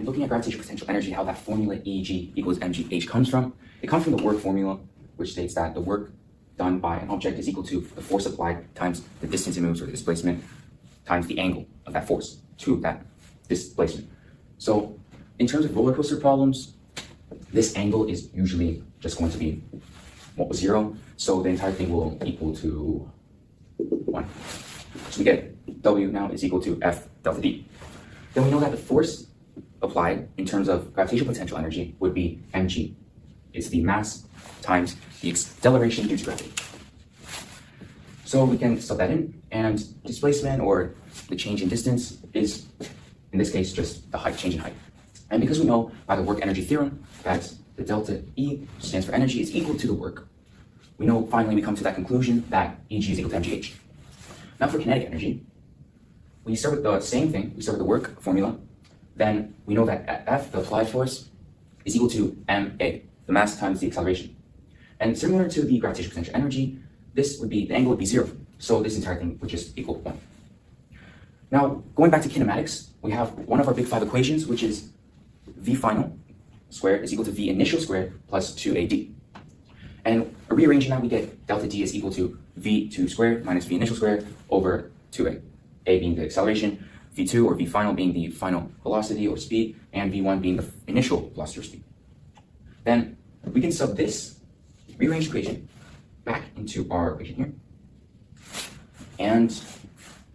And looking at gravitational potential energy, how that formula Eg equals mgh comes from, it comes from the work formula, which states that the work done by an object is equal to the force applied times the distance it moves, or the displacement, times the angle of that force to that displacement. So in terms of roller coaster problems, this angle is usually just going to be 0, so the entire thing will equal to 1. So we get W now is equal to F delta D. Then we know that the force applied in terms of gravitational potential energy would be mg. It's the mass times the acceleration due to gravity. So we can sub that in, and displacement, or the change in distance, is in this case just the height, change in height. And because we know by the work energy theorem that the delta E stands for energy is equal to the work, we know finally we come to that conclusion that Eg is equal to mgh. Now for kinetic energy, we start with the same thing. We start with the work formula. Then we know that F, the applied force, is equal to ma, the mass times the acceleration. And similar to the gravitational potential energy, this would be, the angle would be 0. So this entire thing would just equal 1. Now, going back to kinematics, we have one of our big 5 equations, which is V final squared is equal to V initial squared plus 2AD. And rearranging that, we get delta D is equal to V2 squared minus V initial squared over 2A. A being the acceleration, V2 or V final being the final velocity or speed, and V1 being the initial velocity or speed. Then we can sub this rearranged equation back into our equation here. And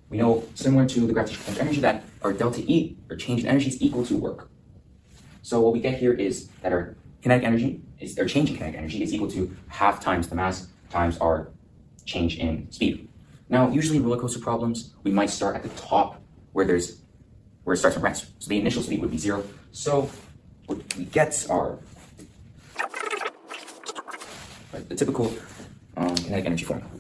we know, similar to the gravitational potential energy, that our delta E, or change in energy, is equal to work. So what we get here is that our kinetic energy, our change in kinetic energy, is equal to half times the mass times our change in speed. Now, usually in roller coaster problems, we might start at the top where it starts from rest. So the initial speed would be 0. So what we get are the typical kinetic energy formula.